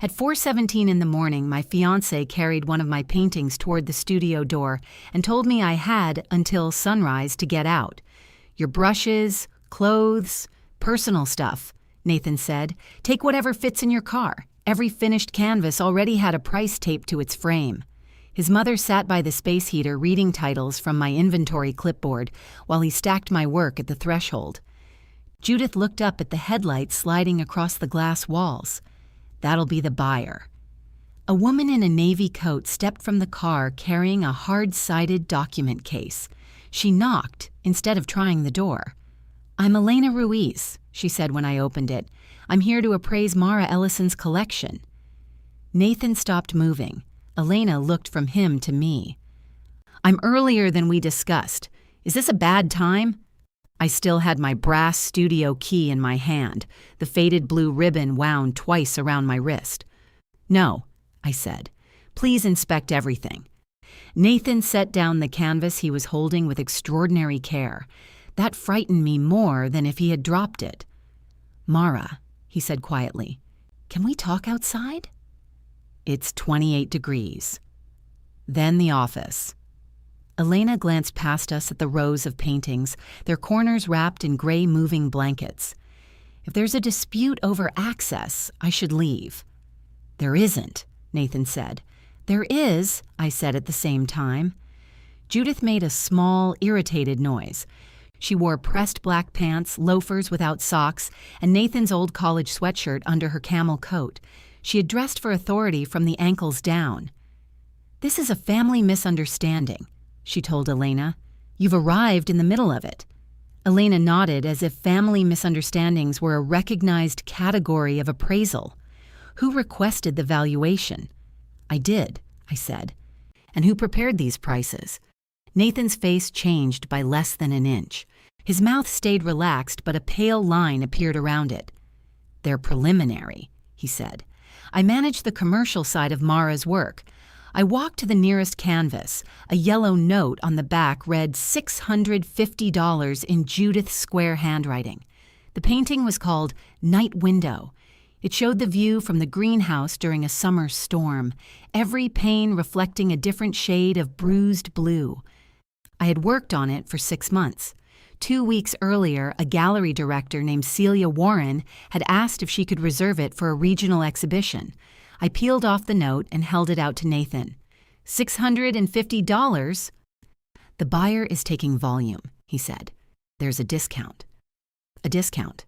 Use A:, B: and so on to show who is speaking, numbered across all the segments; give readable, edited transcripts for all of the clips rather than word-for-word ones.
A: At 4:17 in the morning, my fiancé carried one of my paintings toward the studio door and told me I had until sunrise to get out. "Your brushes, clothes, personal stuff," Nathan said. "Take whatever fits in your car." Every finished canvas already had a price taped to its frame. His mother sat by the space heater reading titles from my inventory clipboard while he stacked my work at the threshold. Judith looked up at the headlights sliding across the glass walls. "That'll be the buyer." A woman in a navy coat stepped from the car carrying a hard-sided document case. She knocked instead of trying the door. "I'm Elena Ruiz," she said when I opened it. "I'm here to appraise Mara Ellison's collection." Nathan stopped moving. Elena looked from him to me. "I'm earlier than we discussed. Is this a bad time?" I still had my brass studio key in my hand, the faded blue ribbon wound twice around my wrist. "No," I said. "Please inspect everything." Nathan set down the canvas he was holding with extraordinary care. That frightened me more than if he had dropped it. "Mara," he said quietly, "can we talk outside?" "It's 28 degrees. Then the office. Elena glanced past us at the rows of paintings, their corners wrapped in gray moving blankets. "If there's a dispute over access, I should leave." "There isn't," Nathan said. "There is," I said at the same time. Judith made a small, irritated noise. She wore pressed black pants, loafers without socks, and Nathan's old college sweatshirt under her camel coat. She had dressed for authority from the ankles down. "This is a family misunderstanding," she told Elena. "You've arrived in the middle of it." Elena nodded as if family misunderstandings were a recognized category of appraisal. "Who requested the valuation?" "I did," I said. "And who prepared these prices?" Nathan's face changed by less than an inch. His mouth stayed relaxed, but a pale line appeared around it. "They're preliminary," he said. "I manage the commercial side of Mara's work." I walked to the nearest canvas. A yellow note on the back read $650 in Judith's square handwriting. The painting was called Night Window. It showed the view from the greenhouse during a summer storm, every pane reflecting a different shade of bruised blue. I had worked on it for 6 months. 2 weeks earlier, a gallery director named Celia Warren had asked if she could reserve it for a regional exhibition. I peeled off the note and held it out to Nathan. $650? "The buyer is taking volume," he said. "There's a discount." "A discount?"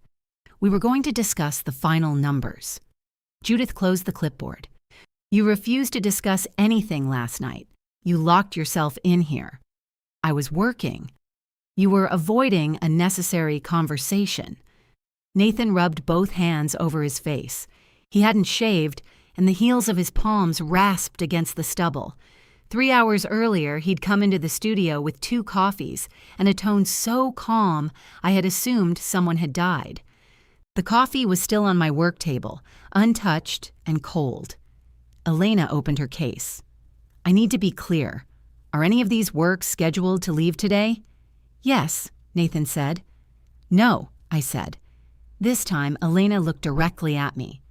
A: We were going to discuss the final numbers. Judith closed the clipboard. "You refused to discuss anything last night. You locked yourself in here." "I was working." "You were avoiding a necessary conversation." Nathan rubbed both hands over his face. He hadn't shaved, and the heels of his palms rasped against the stubble. 3 hours earlier, he'd come into the studio with 2 coffees and a tone so calm I had assumed someone had died. The coffee was still on my work table, untouched and cold. Elena opened her case. "I need to be clear. Are any of these works scheduled to leave today?" "Yes," Nathan said. "No," I said. This time, Elena looked directly at me.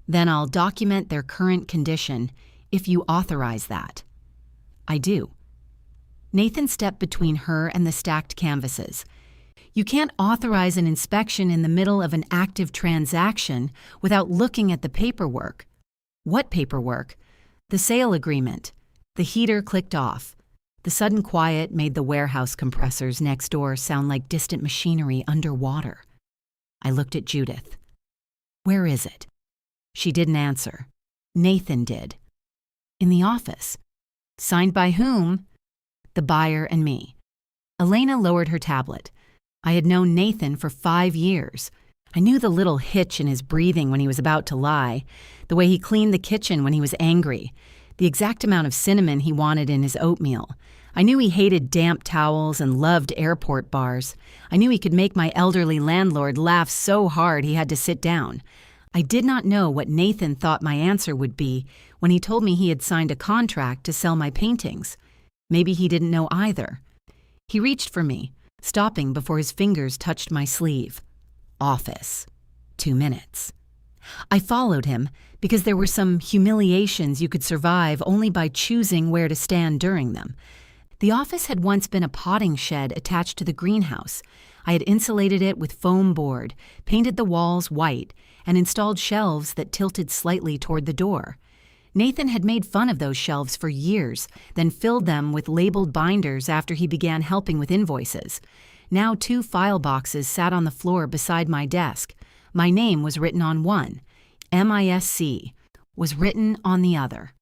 A: "Then I'll document their current condition, if you authorize that." "I do." Nathan stepped between her and the stacked canvases. "You can't authorize an inspection in the middle of an active transaction without looking at the paperwork." "What paperwork?" "The sale agreement." The heater clicked off. The sudden quiet made the warehouse compressors next door sound like distant machinery underwater. I looked at Judith. "Where is it?" She didn't answer. Nathan did. "In the office." "Signed by whom?" "The buyer and me." Elena lowered her tablet. I had known Nathan for 5 years. I knew the little hitch in his breathing when he was about to lie, the way he cleaned the kitchen when he was angry, the exact amount of cinnamon he wanted in his oatmeal. I knew he hated damp towels and loved airport bars. I knew he could make my elderly landlord laugh so hard he had to sit down. I did not know what Nathan thought my answer would be when he told me he had signed a contract to sell my paintings. Maybe he didn't know either. He reached for me, stopping before his fingers touched my sleeve. "Office. 2 minutes." I followed him because there were some humiliations you could survive only by choosing where to stand during them. The office had once been a potting shed attached to the greenhouse. I had insulated it with foam board, painted the walls white, and installed shelves that tilted slightly toward the door. Nathan had made fun of those shelves for years, then filled them with labeled binders after he began helping with invoices. Now 2 file boxes sat on the floor beside my desk. My name was written on one. MISC was written on the other.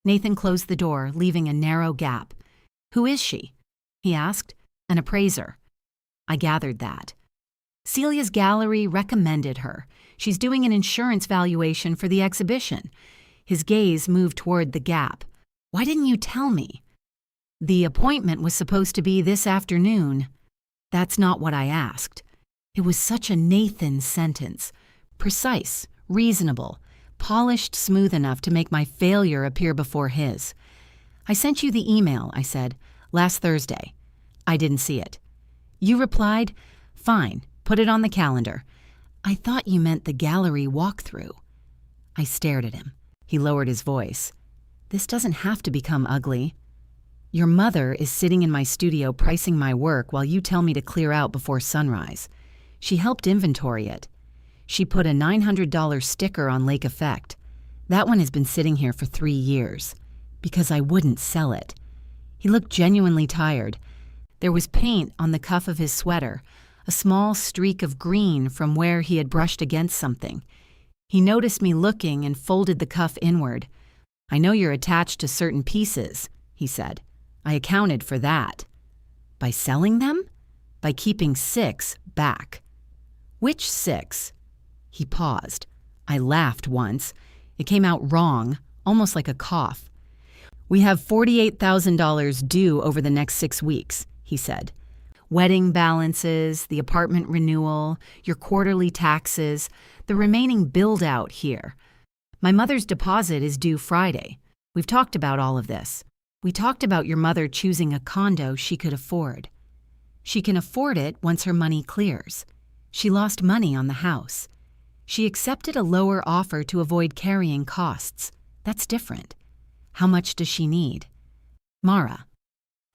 A: Nathan closed the door, leaving a narrow gap. "Who is she?" he asked. "An appraiser." I gathered that. "Celia's gallery recommended her. She's doing an insurance valuation for the exhibition." His gaze moved toward the gap. "Why didn't you tell me?" "The appointment was supposed to be this afternoon." That's not what I asked. It was such a Nathan sentence. Precise, reasonable, polished smooth enough to make my failure appear before his. "I sent you the email," I said, "last Thursday." "I didn't see it." You replied, "Fine, put it on the calendar." "I thought you meant the gallery walkthrough." I stared at him. He lowered his voice. "This doesn't have to become ugly. Your mother is sitting in my studio pricing my work while you tell me to clear out before sunrise. She helped inventory it. She put a $900 sticker on Lake Effect. That one has been sitting here for 3 years. Because I wouldn't sell it." He looked genuinely tired. There was paint on the cuff of his sweater, a small streak of green from where he had brushed against something. He noticed me looking and folded the cuff inward. "I know you're attached to certain pieces," he said. "I accounted for that." "By selling them?" "By keeping 6 back." "Which 6? He paused. I laughed once. It came out wrong, almost like a cough. "We have $48,000 due over the next 6 weeks, he said. "Wedding balances, the apartment renewal, your quarterly taxes, the remaining build-out here. My mother's deposit is due Friday. We've talked about all of this. We talked about your mother choosing a condo she could afford. She can afford it once her money clears. She lost money on the house. She accepted a lower offer to avoid carrying costs. That's different. How much does she need?" "Mara."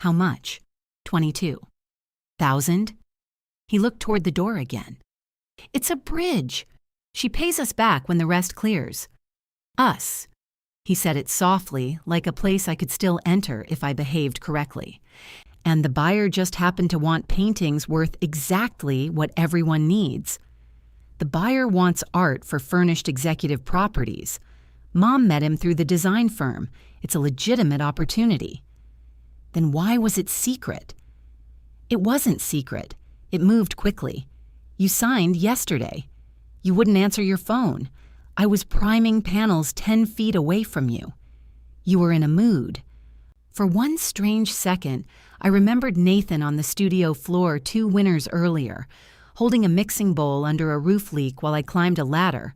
A: "How much?" 22,000. He looked toward the door again. "It's a bridge. She pays us back when the rest clears." "Us." He said it softly, like a place I could still enter if I behaved correctly. "And the buyer just happened to want paintings worth exactly what everyone needs. The buyer wants art for furnished executive properties. Mom met him through the design firm. It's a legitimate opportunity." "Then why was it secret?" "It wasn't secret. It moved quickly. You signed yesterday. You wouldn't answer your phone. I was priming panels 10 feet away from you. You were in a mood." For one strange second, I remembered Nathan on the studio floor 2 winters earlier, holding a mixing bowl under a roof leak while I climbed a ladder.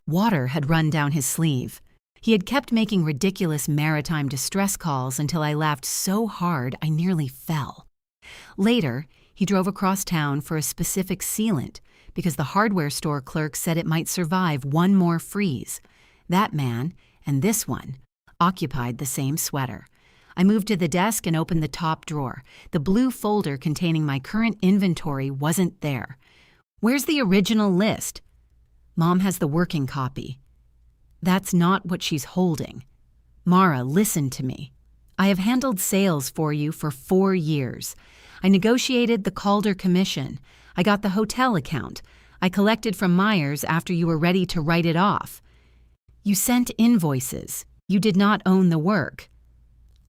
A: Water had run down his sleeve. He had kept making ridiculous maritime distress calls until I laughed so hard I nearly fell. Later, he drove across town for a specific sealant because the hardware store clerk said it might survive one more freeze. That man, and this one, occupied the same sweater. I moved to the desk and opened the top drawer. The blue folder containing my current inventory wasn't there. "Where's the original list?" "Mom has the working copy." "That's not what she's holding. Mara, listen to me. I have handled sales for you for 4 years. I negotiated the Calder commission. I got the hotel account. I collected from Myers after you were ready to write it off. You sent invoices. You did not own the work."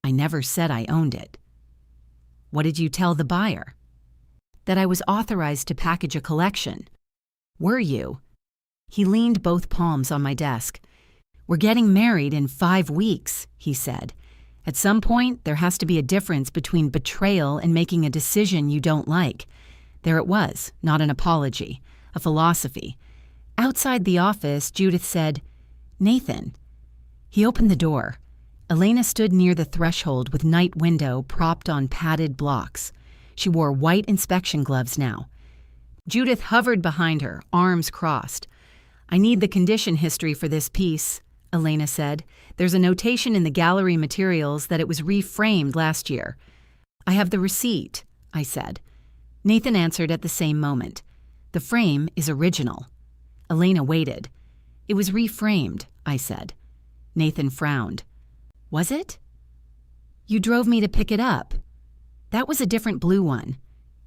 A: "I never said I owned it." "What did you tell the buyer?" "That I was authorized to package a collection." "Were you?" He leaned both palms on my desk. "We're getting married in 5 weeks, he said. At some point, there has to be a difference between betrayal and making a decision you don't like. There it was, not an apology, a philosophy. Outside the office, Judith said, "Nathan." He opened the door. Elena stood near the threshold with night window propped on padded blocks. She wore white inspection gloves now. Judith hovered behind her, arms crossed. I need the condition history for this piece, Elena said. There's a notation in the gallery materials that it was reframed last year. I have the receipt, I said. Nathan answered at the same moment. The frame is original. Elena waited. It was reframed, I said. Nathan frowned. Was it? You drove me to pick it up. That was a different blue one.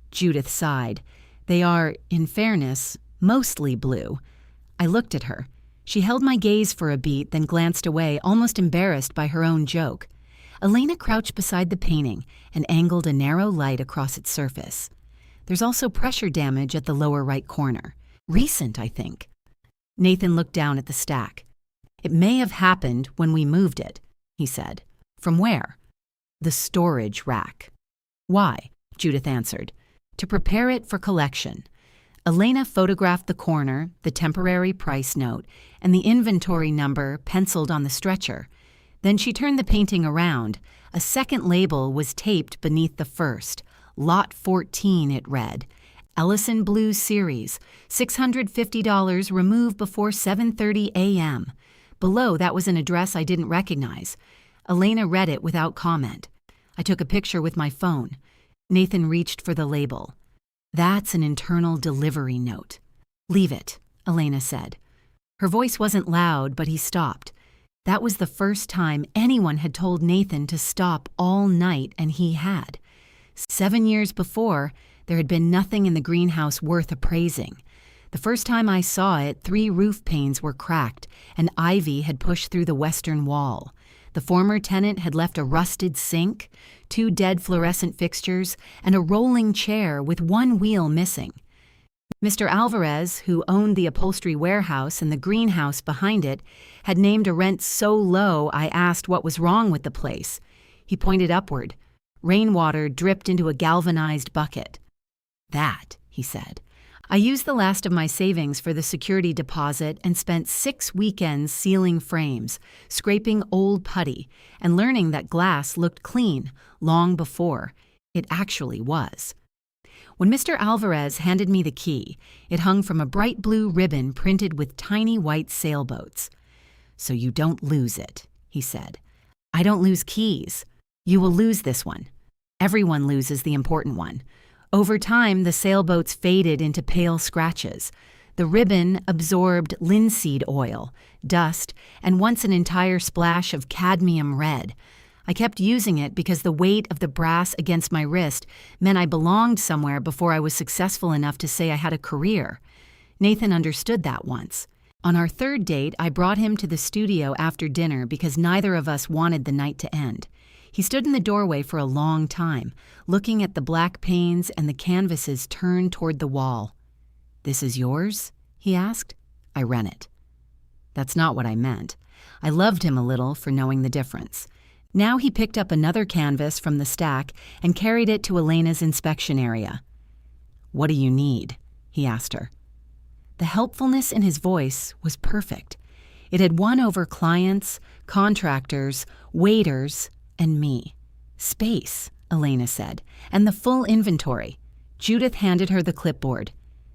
A: Judith sighed. They are, in fairness, mostly blue. I looked at her. She held my gaze for a beat, then glanced away, almost embarrassed by her own joke. Elena crouched beside the painting and angled a narrow light across its surface. There's also pressure damage at the lower right corner. Recent, I think. Nathan looked down at the stack. It may have happened when we moved it, he said. From where? The storage rack. Why? Judith answered. To prepare it for collection. Elena photographed the corner, the temporary price note, and the inventory number penciled on the stretcher. Then she turned the painting around. A second label was taped beneath the first. Lot 14, it read. Ellison Blue Series, $650 removed before 7:30 a.m. Below, that was an address I didn't recognize. Elena read it without comment. I took a picture with my phone. Nathan reached for the label. That's an internal delivery note. Leave it, Elena said. Her voice wasn't loud, but he stopped. That was the first time anyone had told Nathan to stop all night, and he had. 7 years before, there had been nothing in the greenhouse worth appraising. The first time I saw it, 3 roof panes were cracked, and ivy had pushed through the western wall. The former tenant had left a rusted sink, 2 dead fluorescent fixtures, and a rolling chair with 1 wheel missing. Mr. Alvarez, who owned the upholstery warehouse and the greenhouse behind it, had named a rent so low I asked what was wrong with the place. He pointed upward. Rainwater dripped into a galvanized bucket. That, he said. I used the last of my savings for the security deposit and spent 6 weekends sealing frames, scraping old putty, and learning that glass looked clean long before it actually was. When Mr. Alvarez handed me the key, it hung from a bright blue ribbon printed with tiny white sailboats. So you don't lose it, he said. I don't lose keys. You will lose this one. Everyone loses the important one. Over time, the sailboats faded into pale scratches. The ribbon absorbed linseed oil, dust, and once an entire splash of cadmium red. I kept using it because the weight of the brass against my wrist meant I belonged somewhere before I was successful enough to say I had a career. Nathan understood that once. On our 3rd date, I brought him to the studio after dinner because neither of us wanted the night to end. He stood in the doorway for a long time, looking at the black panes and the canvases turned toward the wall. "This is yours?" he asked. I ran it. That's not what I meant. I loved him a little for knowing the difference. Now he picked up another canvas from the stack and carried it to Elena's inspection area. "What do you need?" he asked her. The helpfulness in his voice was perfect. It had won over clients, contractors, waiters, and me. "Space," Elena said, "and the full inventory." Judith handed her the clipboard.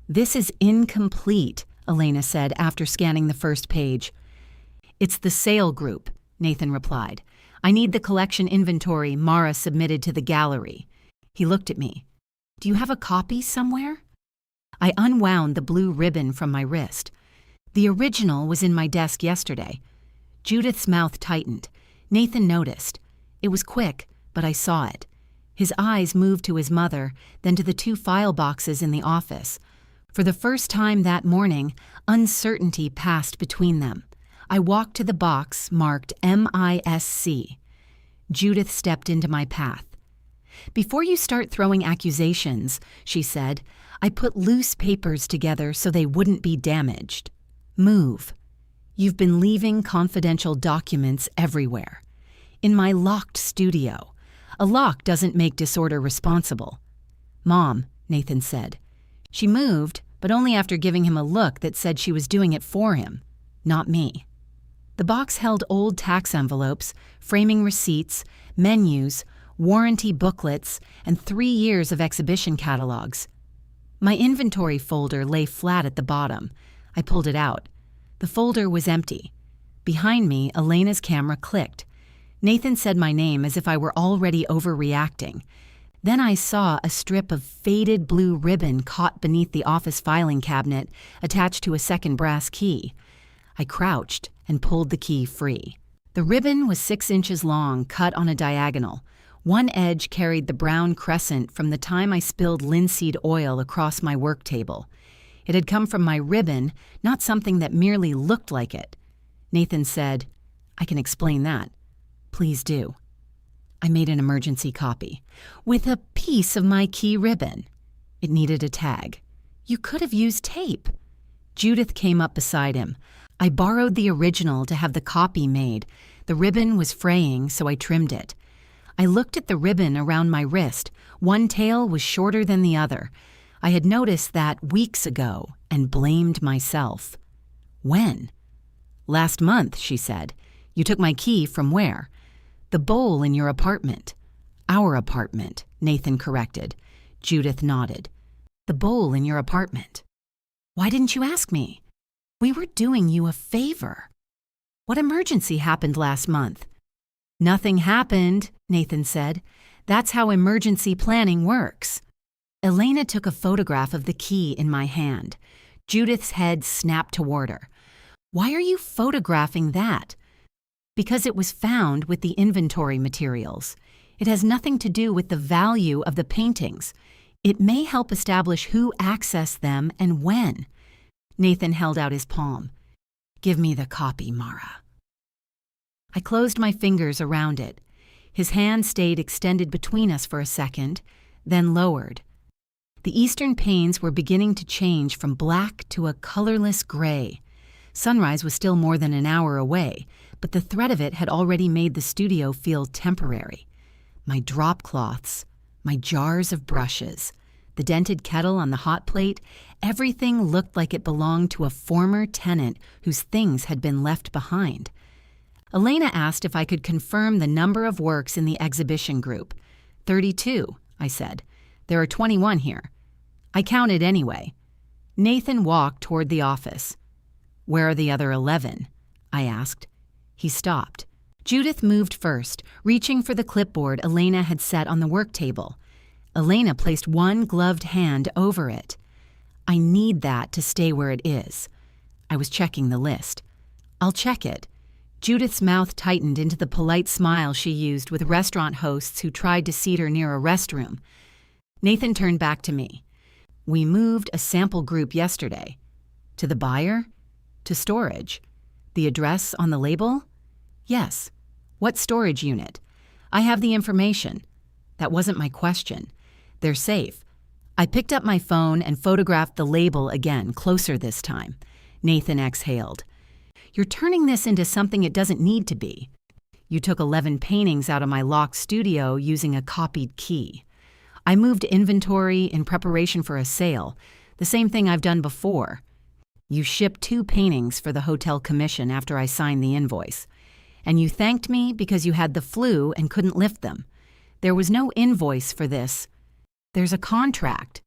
A: "This is incomplete," Elena said after scanning the first page. "It's the sale group," Nathan replied. "I need the collection inventory Mara submitted to the gallery." He looked at me. "Do you have a copy somewhere?" I unwound the blue ribbon from my wrist. The original was in my desk yesterday. Judith's mouth tightened. Nathan noticed. It was quick, but I saw it. His eyes moved to his mother, then to the 2 file boxes in the office. For the first time that morning, uncertainty passed between them. I walked to the box marked MISC. Judith stepped into my path. "Before you start throwing accusations," she said, "I put loose papers together so they wouldn't be damaged. Move. You've been leaving confidential documents everywhere. In my locked studio. A lock doesn't make disorder responsible." "Mom," Nathan said. She moved, but only after giving him a look that said she was doing it for him, not me. The box held old tax envelopes, framing receipts, menus, warranty booklets, and 3 years of exhibition catalogs. My inventory folder lay flat at the bottom. I pulled it out. The folder was empty. Behind me, Elena's camera clicked. Nathan said my name as if I were already overreacting. Then I saw a strip of faded blue ribbon caught beneath the office filing cabinet, attached to a second brass key. I crouched and pulled the key free. The ribbon was 6 inches long, cut on a diagonal. One edge carried the brown crescent from the time I spilled linseed oil across my work table. It had come from my ribbon, not something that merely looked like it. Nathan said, "I can explain that." "Please do." I made an emergency copy. With a piece of my key ribbon. It needed a tag. "You could have used tape." Judith came up beside him. I borrowed the original to have the copy made. The ribbon was fraying, so I trimmed it. I looked at the ribbon around my wrist. One tail was shorter than the other. I had noticed that weeks ago and blamed myself. "When?" "Last month," she said. "You took my key from where?" "The bowl in your apartment." "Our apartment," Nathan corrected. Judith nodded. "The bowl in your apartment." "Why didn't you ask me?" "We were doing you a favor." "What emergency happened last month?" "Nothing happened," Nathan said. "That's how emergency planning works." Elena took a photograph of the key in my hand. Judith's head snapped toward her. "Why are you photographing that?" "Because it was found with the inventory materials. It has nothing to do with the value of the paintings. It may help establish who accessed them and when." Nathan held out his palm. "Give me the copy, Mara." I closed my fingers around it. His hand stayed extended between us for a second, then lowered. The eastern panes were beginning to change from black to a colorless gray. Sunrise was still more than an hour away, but the threat of it had already made the studio feel temporary. My drop cloths, my jars of brushes, the dented kettle on the hot plate, everything looked like it belonged to a former tenant whose things had been left behind. Elena asked if I could confirm the number of works in the exhibition group. 32, I said. There are 21 here. I counted anyway. Nathan walked toward the office. Where are the other 11? I asked. He stopped. Judith moved first, reaching for the clipboard Elena had set on the work table. Elena placed one gloved hand over it. I need that to stay where it is. I was checking the list. I'll check it. Judith's mouth tightened into the polite smile she used with restaurant hosts who tried to seat her near a restroom. Nathan turned back to me. We moved a sample group yesterday. To the buyer? To storage. The address on the label? Yes. What storage unit? I have the information. That wasn't my question. They're safe. I picked up my phone and photographed the label again, closer this time. Nathan exhaled. You're turning this into something it doesn't need to be. You took 11 paintings out of my locked studio using a copied key. I moved inventory in preparation for a sale, the same thing I've done before. You shipped 2 paintings for the hotel commission after I signed the invoice. And you thanked me because you had the flu and couldn't lift them. There was no invoice for this. There's a contract,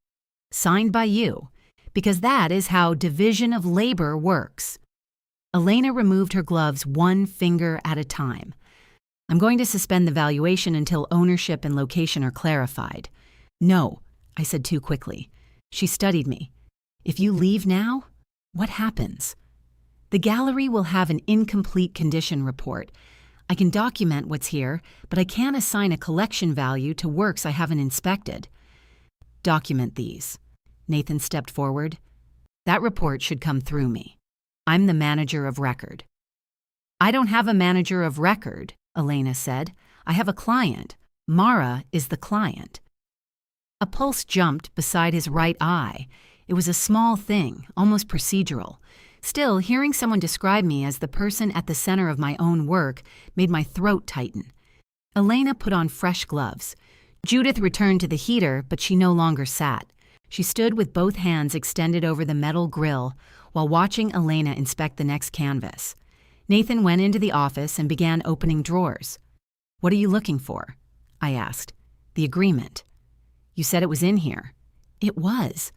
A: signed by you, because that is how division of labor works. Elena removed her gloves 1 finger at a time. I'm going to suspend the valuation until ownership and location are clarified. No, I said too quickly. She studied me. If you leave now, what happens? The gallery will have an incomplete condition report. I can document what's here, but I can't assign a collection value to works I haven't inspected. Document these. Nathan stepped forward. That report should come through me. I'm the manager of record. I don't have a manager of record, Elena said. I have a client. Mara is the client. A pulse jumped beside his right eye. It was a small thing, almost procedural. Still, hearing someone describe me as the person at the center of my own work made my throat tighten. Elena put on fresh gloves. Judith returned to the heater, but she no longer sat. She stood with both hands extended over the metal grill while watching Elena inspect the next canvas. Nathan went into the office and began opening drawers. What are you looking for? I asked. The agreement. You said it was in here. It was.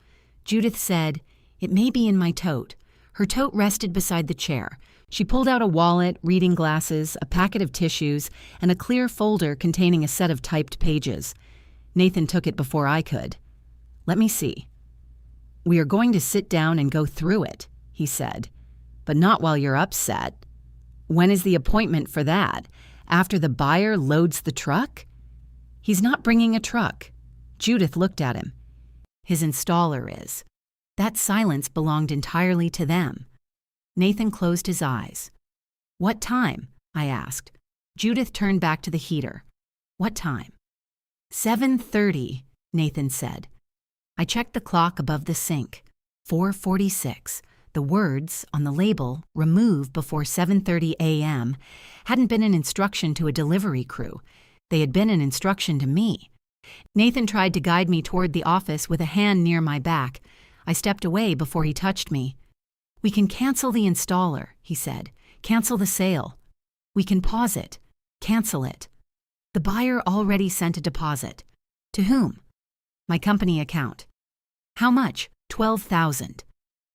A: Judith said, it may be in my tote. Her tote rested beside the chair. She pulled out a wallet, reading glasses, a packet of tissues, and a clear folder containing a set of typed pages. Nathan took it before I could. "Let me see." "We are going to sit down and go through it," he said. "But not while you're upset. When is the appointment for that? After the buyer loads the truck?" "He's not bringing a truck." Judith looked at him. "His installer is." That silence belonged entirely to them. Nathan closed his eyes. "What time?" I asked. Judith turned back to the heater. "What time?" 7:30, Nathan said. I checked the clock above the sink. 4:46. The words on the label, "Remove before 7:30 a.m.," hadn't been an instruction to a delivery crew. They had been an instruction to me. Nathan tried to guide me toward the office with a hand near my back. I stepped away before he touched me. "We can cancel the installer," he said. "Cancel the sale. We can pause it. Cancel it. The buyer already sent a deposit." "To whom?" "My company account." "How much?" $12,000.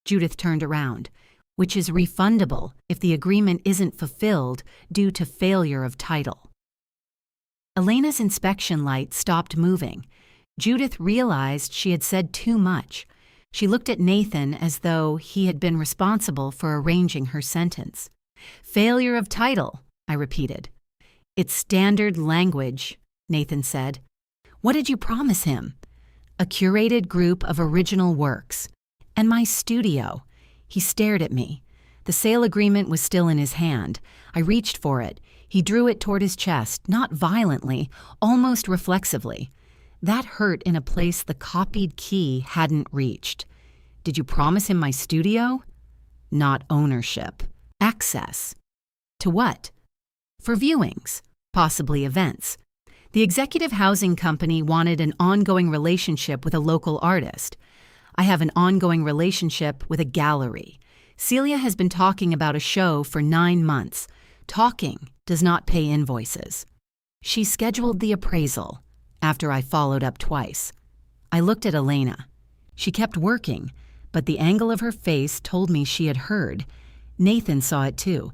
A: Judith turned around. "Which is refundable if the agreement isn't fulfilled due to failure of title." Elena's inspection light stopped moving. Judith realized she had said too much. She looked at Nathan as though he had been responsible for arranging her sentence. "Failure of title," I repeated. "It's standard language," Nathan said. "What did you promise him?" "A curated group of original works. And my studio." He stared at me. The sale agreement was still in his hand. I reached for it. He drew it toward his chest, not violently, almost reflexively. That hurt in a place the copied key hadn't reached. "Did you promise him my studio?" "Not ownership. Access." "To what?" "For viewings, possibly events. The executive housing company wanted an ongoing relationship with a local artist. I have an ongoing relationship with a gallery. Celia has been talking about a show for 9 months. Talking does not pay invoices." She scheduled the appraisal, after I followed up twice. I looked at Elena. She kept working, but the angle of her face told me she had heard. Nathan saw it too.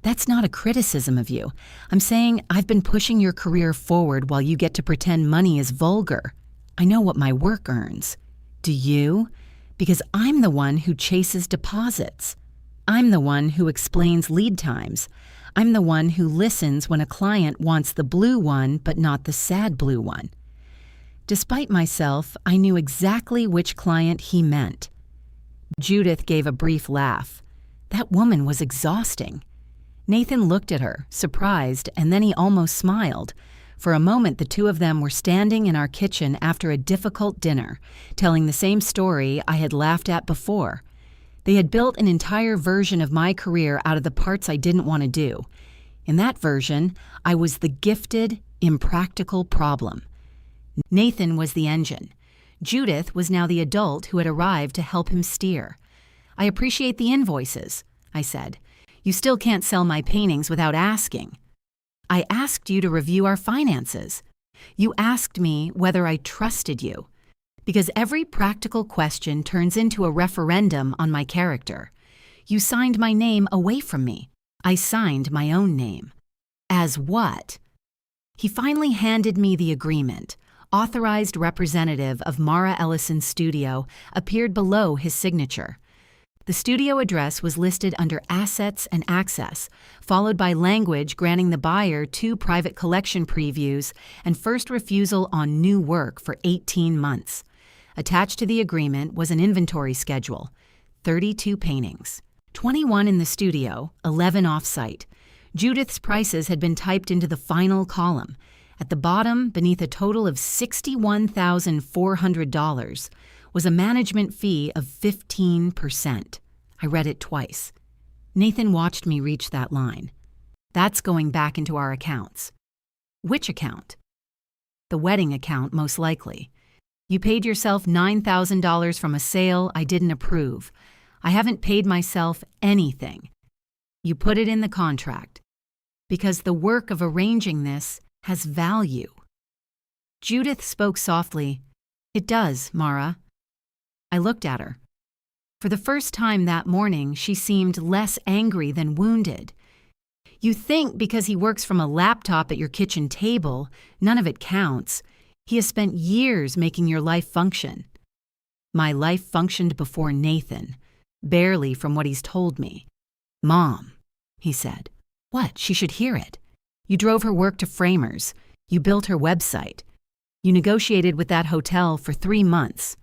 A: "That's not a criticism of you. I'm saying I've been pushing your career forward while you get to pretend money is vulgar. I know what my work earns. Do you? Because I'm the one who chases deposits. I'm the one who explains lead times. I'm the one who listens when a client wants the blue one but not the sad blue one." Despite myself, I knew exactly which client he meant. Judith gave a brief laugh. That woman was exhausting. Nathan looked at her, surprised, and then he almost smiled. For a moment, the two of them were standing in our kitchen after a difficult dinner, telling the same story I had laughed at before. They had built an entire version of my career out of the parts I didn't want to do. In that version, I was the gifted, impractical problem. Nathan was the engine. Judith was now the adult who had arrived to help him steer. "I appreciate the invoices," I said. "You still can't sell my paintings without asking." "I asked you to review our finances. You asked me whether I trusted you. Because every practical question turns into a referendum on my character. You signed my name away from me. I signed my own name." "As what?" He finally handed me the agreement. Authorized representative of Mara Ellison's studio appeared below his signature. The studio address was listed under Assets and Access, followed by language granting the buyer 2 private collection previews and first refusal on new work for 18 months. Attached to the agreement was an inventory schedule, 32 paintings, 21 in the studio, 11 off-site. Judith's prices had been typed into the final column. At the bottom, beneath a total of $61,400, was a management fee of 15%. I read it twice. Nathan watched me reach that line. "That's going back into our accounts." "Which account?" "The wedding account, most likely. You paid yourself $9,000 from a sale I didn't approve. I haven't paid myself anything. You put it in the contract. Because the work of arranging this has value." Judith spoke softly. "It does, Mara." I looked at her. For the first time that morning, she seemed less angry than wounded. You think because he works from a laptop at your kitchen table, none of it counts. He has spent years making your life function. My life functioned before Nathan, barely from what he's told me. Mom, he said. What? She should hear it. You drove her work to Framers. You built her website. You negotiated with that hotel for 3 months.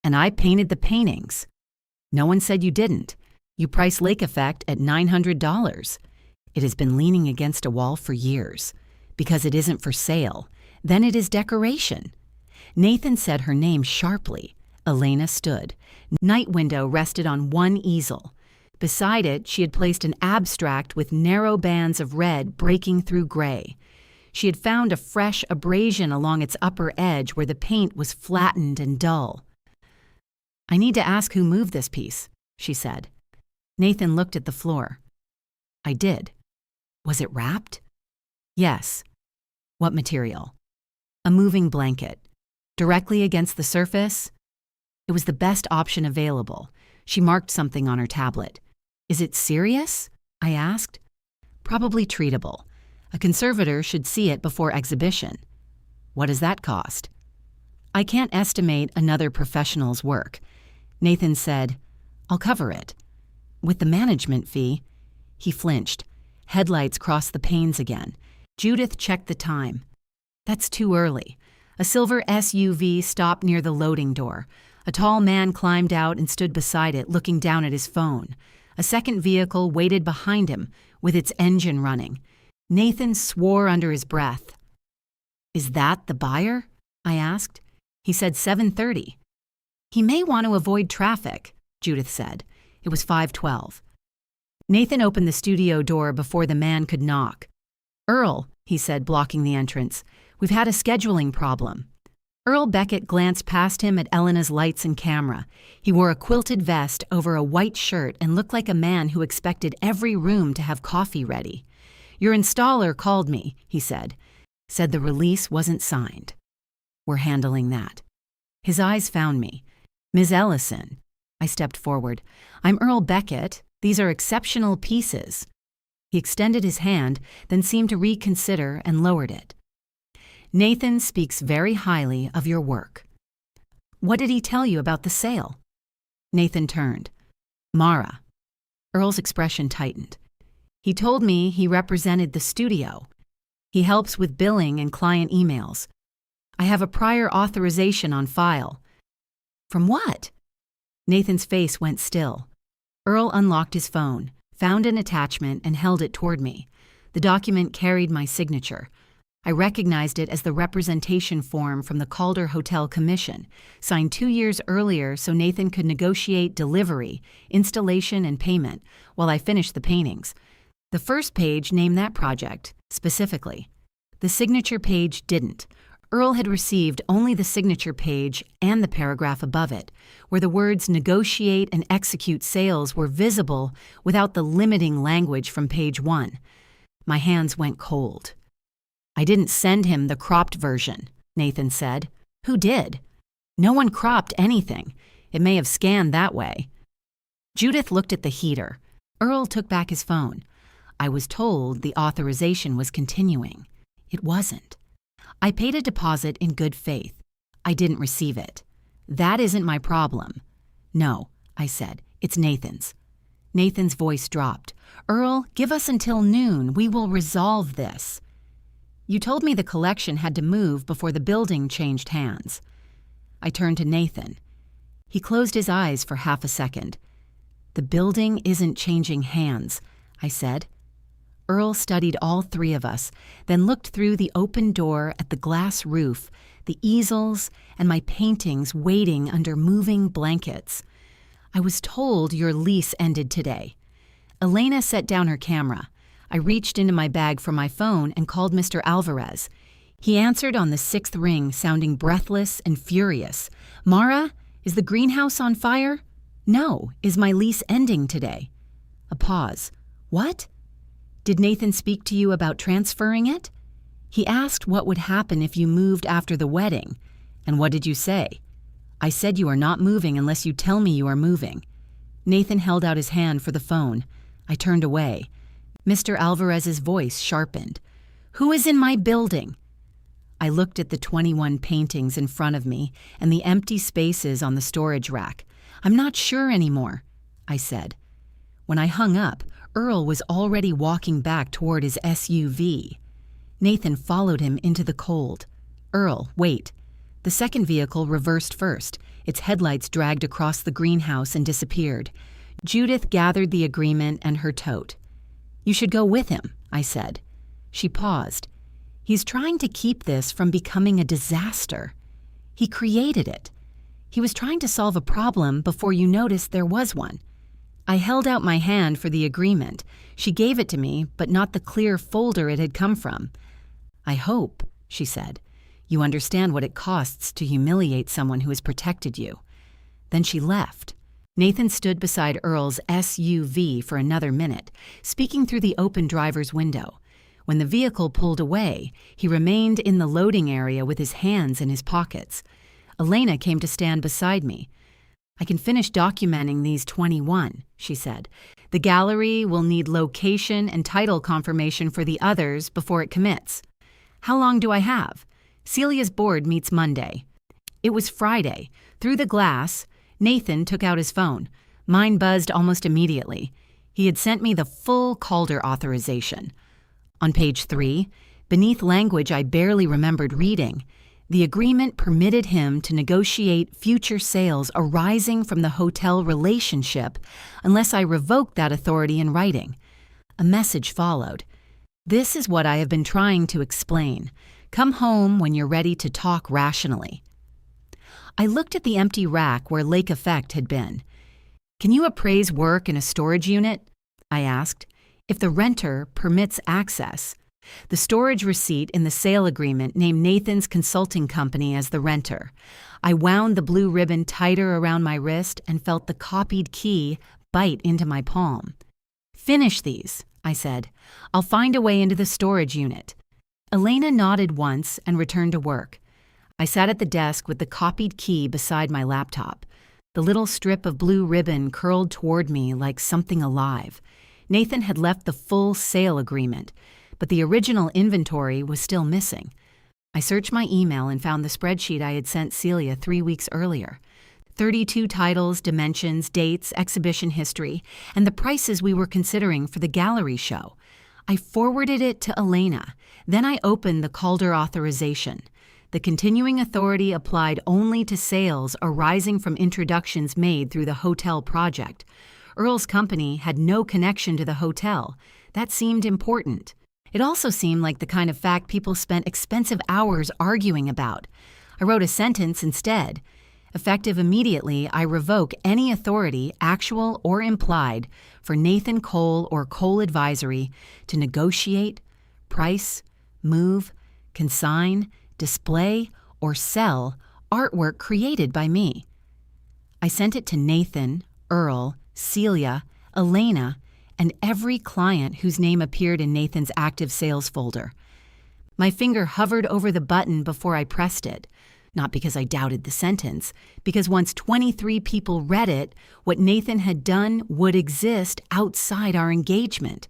A: And I painted the paintings. No one said you didn't. You priced Lake Effect at $900. It has been leaning against a wall for years. Because it isn't for sale. Then it is decoration. Nathan said her name sharply. Elena stood. Night Window rested on one easel. Beside it, she had placed an abstract with narrow bands of red breaking through gray. She had found a fresh abrasion along its upper edge where the paint was flattened and dull. I need to ask who moved this piece, she said. Nathan looked at the floor. I did. Was it wrapped? Yes. What material? A moving blanket. Directly against the surface? It was the best option available. She marked something on her tablet. Is it serious? I asked. Probably treatable. A conservator should see it before exhibition. What does that cost? I can't estimate another professional's work. Nathan said, I'll cover it. With the management fee, he flinched. Headlights crossed the panes again. Judith checked the time. That's too early. A silver SUV stopped near the loading door. A tall man climbed out and stood beside it, looking down at his phone. A second vehicle waited behind him, with its engine running. Nathan swore under his breath. Is that the buyer? I asked. He said 7:30. He may want to avoid traffic, Judith said. It was 5:12. Nathan opened the studio door before the man could knock. Earl, he said, blocking the entrance, we've had a scheduling problem. Earl Beckett glanced past him at Elena's lights and camera. He wore a quilted vest over a white shirt and looked like a man who expected every room to have coffee ready. Your installer called me, he said. Said the release wasn't signed. We're handling that. His eyes found me. Ms. Ellison. I stepped forward. I'm Earl Beckett. These are exceptional pieces. He extended his hand, then seemed to reconsider and lowered it. Nathan speaks very highly of your work. What did he tell you about the sale? Nathan turned. Mara. Earl's expression tightened. He told me he represented the studio. He helps with billing and client emails. I have a prior authorization on file. From what? Nathan's face went still. Earl unlocked his phone, found an attachment, and held it toward me. The document carried my signature. I recognized it as the representation form from the Calder Hotel Commission, signed 2 years earlier so Nathan could negotiate delivery, installation, and payment while I finished the paintings. The first page named that project, specifically. The signature page didn't. Earl had received only the signature page and the paragraph above it, where the words negotiate and execute sales were visible without the limiting language from page 1. My hands went cold. I didn't send him the cropped version, Nathan said. Who did? No one cropped anything. It may have scanned that way. Judith looked at the heater. Earl took back his phone. I was told the authorization was continuing. It wasn't. I paid a deposit in good faith. I didn't receive it. That isn't my problem. No, I said. It's Nathan's. Nathan's voice dropped. Earl, give us until noon. We will resolve this. You told me the collection had to move before the building changed hands. I turned to Nathan. He closed his eyes for half a second. The building isn't changing hands, I said. Earl studied all 3 of us, then looked through the open door at the glass roof, the easels, and my paintings waiting under moving blankets. I was told your lease ended today. Elena set down her camera. I reached into my bag for my phone and called Mr. Alvarez. He answered on the 6th ring, sounding breathless and furious. Mara, is the greenhouse on fire? No. Is my lease ending today? A pause. What? Did Nathan speak to you about transferring it? He asked what would happen if you moved after the wedding. And what did you say? I said you are not moving unless you tell me you are moving. Nathan held out his hand for the phone. I turned away. Mr. Alvarez's voice sharpened. "Who is in my building?" I looked at the 21 paintings in front of me and the empty spaces on the storage rack. "I'm not sure anymore," I said. When I hung up, Earl was already walking back toward his SUV. Nathan followed him into the cold. "Earl, wait." The second vehicle reversed first. Its headlights dragged across the greenhouse and disappeared. Judith gathered the agreement and her tote. "You should go with him," I said. She paused. "He's trying to keep this from becoming a disaster. He created it. He was trying to solve a problem before you noticed there was one." I held out my hand for the agreement. She gave it to me, but not the clear folder it had come from. "I hope," she said, "you understand what it costs to humiliate someone who has protected you." Then she left. Nathan stood beside Earl's SUV for another minute, speaking through the open driver's window. When the vehicle pulled away, he remained in the loading area with his hands in his pockets. Elena came to stand beside me. "I can finish documenting these 21, she said. "The gallery will need location and title confirmation for the others before it commits." "How long do I have?" "Celia's board meets Monday." It was Friday. Through the glass, Nathan took out his phone. Mine buzzed almost immediately. He had sent me the full Calder authorization. On page 3, beneath language I barely remembered reading, the agreement permitted him to negotiate future sales arising from the hotel relationship unless I revoked that authority in writing. A message followed. "This is what I have been trying to explain. Come home when you're ready to talk rationally." I looked at the empty rack where Lake Effect had been. "Can you appraise work in a storage unit?" I asked. "If the renter permits access." The storage receipt in the sale agreement named Nathan's consulting company as the renter. I wound the blue ribbon tighter around my wrist and felt the copied key bite into my palm. "Finish these," I said. "I'll find a way into the storage unit." Elena nodded once and returned to work. I sat at the desk with the copied key beside my laptop. The little strip of blue ribbon curled toward me like something alive. Nathan had left the full sale agreement, but the original inventory was still missing. I searched my email and found the spreadsheet I had sent Celia 3 weeks earlier. 32 titles, dimensions, dates, exhibition history, and the prices we were considering for the gallery show. I forwarded it to Elena. Then I opened the Calder authorization. The continuing authority applied only to sales arising from introductions made through the hotel project. Earl's company had no connection to the hotel. That seemed important. It also seemed like the kind of fact people spent expensive hours arguing about. I wrote a sentence instead. Effective immediately, I revoke any authority, actual or implied, for Nathan Cole or Cole Advisory to negotiate, price, move, consign, display, or sell artwork created by me. I sent it to Nathan, Earl, Celia, Elena, and every client whose name appeared in Nathan's active sales folder. My finger hovered over the button before I pressed it, not because I doubted the sentence, because once 23 people read it, what Nathan had done would exist outside our engagement.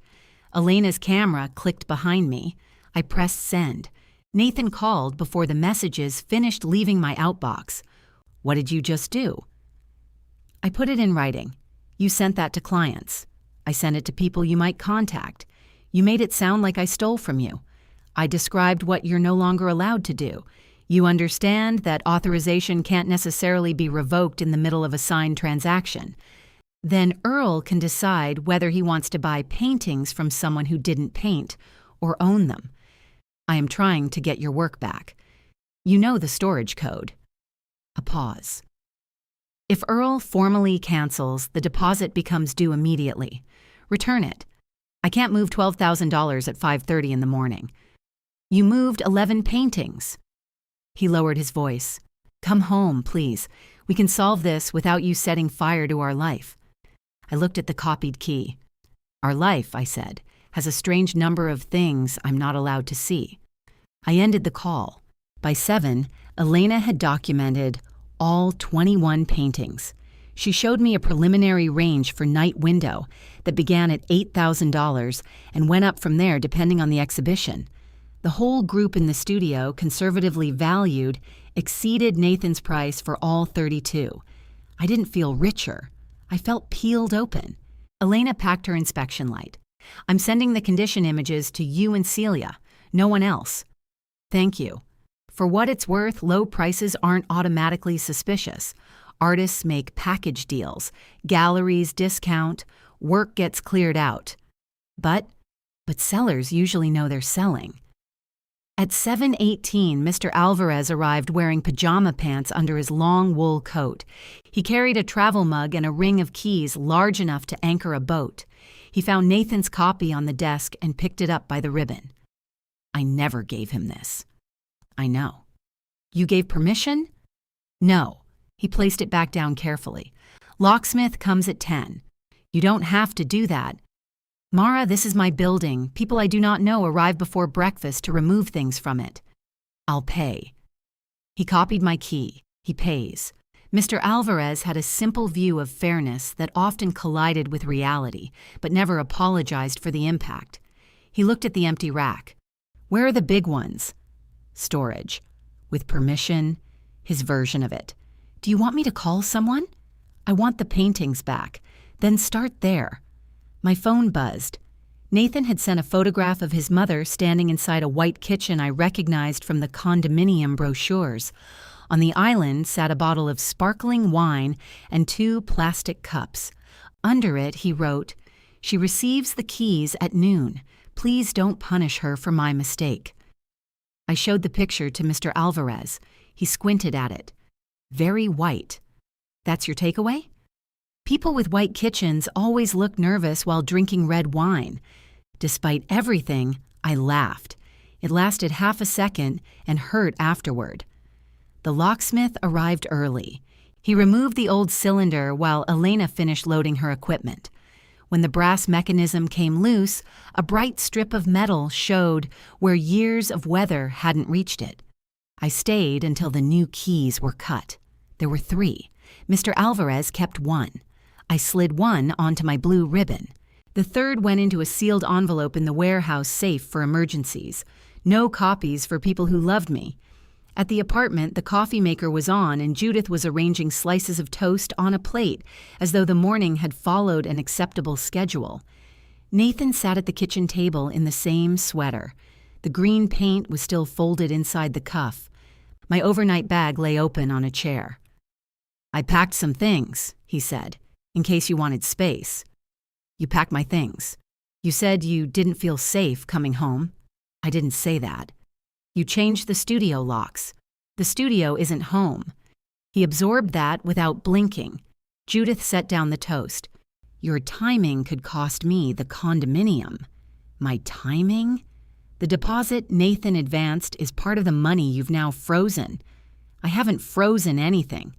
A: Elena's camera clicked behind me. I pressed send. Nathan called before the messages finished leaving my outbox. "What did you just do?" I put it in writing. "You sent that to clients. I sent it to people you might contact. You made it sound like I stole from you. I described what you're no longer allowed to do. You understand that authorization can't necessarily be revoked in the middle of a signed transaction. Then Earl can decide whether he wants to buy paintings from someone who didn't paint or own them. I am trying to get your work back. You know the storage code." A pause. "If Earl formally cancels, the deposit becomes due immediately. Return it. I can't move $12,000 at 5:30 in the morning. You moved 11 paintings." He lowered his voice. "Come home, please. We can solve this without you setting fire to our life." I looked at the copied key. "Our life," I said, "has a strange number of things I'm not allowed to see." I ended the call. By 7, Elena had documented all 21 paintings. She showed me a preliminary range for night window that began at $8,000 and went up from there depending on the exhibition. The whole group in the studio, conservatively valued, exceeded Nathan's price for all 32. I didn't feel richer. I felt peeled open. Elena packed her inspection light. I'm sending the condition images to you and Celia. No one else. Thank you. For what it's worth, low prices aren't automatically suspicious. Artists make package deals. Galleries discount. Work gets cleared out. But sellers usually know they're selling. At 7:18, Mr. Alvarez arrived wearing pajama pants under his long wool coat. He carried a travel mug and a ring of keys large enough to anchor a boat. He found Nathan's copy on the desk and picked it up by the ribbon. I never gave him this. I know. You gave permission? No. He placed it back down carefully. Locksmith comes at 10. You don't have to do that. Mara, this is my building. People I do not know arrive before breakfast to remove things from it. I'll pay. He copied my key. He pays. Mr. Alvarez had a simple view of fairness that often collided with reality, but never apologized for the impact. He looked at the empty rack. Where are the big ones? Storage. With permission, his version of it. Do you want me to call someone? I want the paintings back. Then start there. My phone buzzed. Nathan had sent a photograph of his mother standing inside a white kitchen I recognized from the condominium brochures. On the island sat a bottle of sparkling wine and 2 plastic cups. Under it, he wrote, "She receives the keys at noon. Please don't punish her for my mistake." I showed the picture to Mr. Alvarez. He squinted at it. Very white. That's your takeaway? People with white kitchens always look nervous while drinking red wine. Despite everything, I laughed. It lasted half a second and hurt afterward. The locksmith arrived early. He removed the old cylinder while Elena finished loading her equipment. When the brass mechanism came loose, a bright strip of metal showed where years of weather hadn't reached it. I stayed until the new keys were cut. There were 3. Mr. Alvarez kept 1. I slid 1 onto my blue ribbon. The 3rd went into a sealed envelope in the warehouse safe for emergencies. No copies for people who loved me. At the apartment, the coffee maker was on and Judith was arranging slices of toast on a plate as though the morning had followed an acceptable schedule. Nathan sat at the kitchen table in the same sweater. The green paint was still folded inside the cuff. My overnight bag lay open on a chair. I packed some things, he said, in case you wanted space. You packed my things. You said you didn't feel safe coming home. I didn't say that. You changed the studio locks. The studio isn't home. He absorbed that without blinking. Judith set down the toast. Your timing could cost me the condominium. My timing? The deposit Nathan advanced is part of the money you've now frozen. I haven't frozen anything.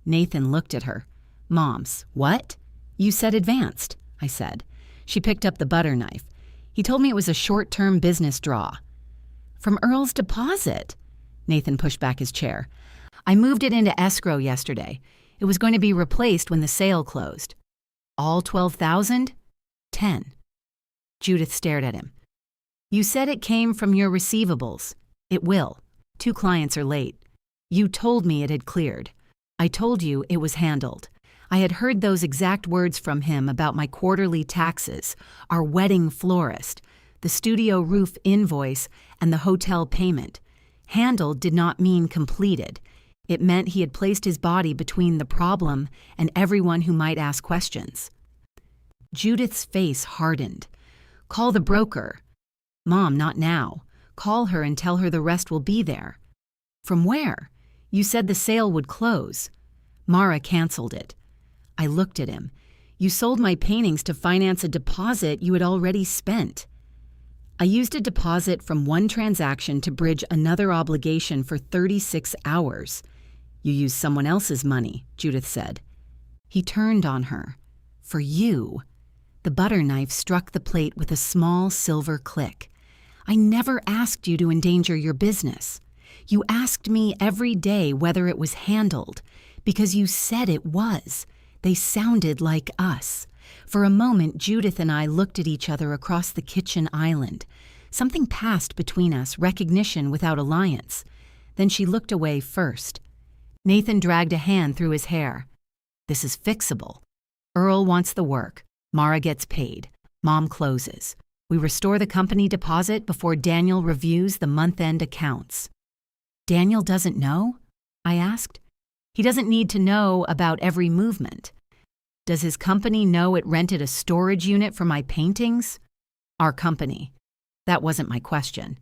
A: Nathan looked at her. Moms, what? You said advanced, I said. She picked up the butter knife. He told me it was a short-term business draw. From Earl's deposit? Nathan pushed back his chair. I moved it into escrow yesterday. It was going to be replaced when the sale closed. All 12,000? 10. Judith stared at him. You said it came from your receivables. It will. 2 clients are late. You told me it had cleared. I told you it was handled. I had heard those exact words from him about my quarterly taxes, our wedding florist, the studio roof invoice, and the hotel payment. Handled did not mean completed. It meant he had placed his body between the problem and everyone who might ask questions. Judith's face hardened. Call the broker. Mom, not now. Call her and tell her the rest will be there. From where? You said the sale would close. Mara canceled it. I looked at him. You sold my paintings to finance a deposit you had already spent. I used a deposit from one transaction to bridge another obligation for 36 hours. You used someone else's money, Judith said. He turned on her. For you. The butter knife struck the plate with a small silver click. I never asked you to endanger your business. You asked me every day whether it was handled, because you said it was. They sounded like us. For a moment, Judith and I looked at each other across the kitchen island. Something passed between us, recognition without alliance. Then she looked away first. Nathan dragged a hand through his hair. This is fixable. Earl wants the work. Mara gets paid. Mom closes. We restore the company deposit before Daniel reviews the month-end accounts. Daniel doesn't know? I asked. He doesn't need to know about every movement. Does his company know it rented a storage unit for my paintings? Our company. That wasn't my question.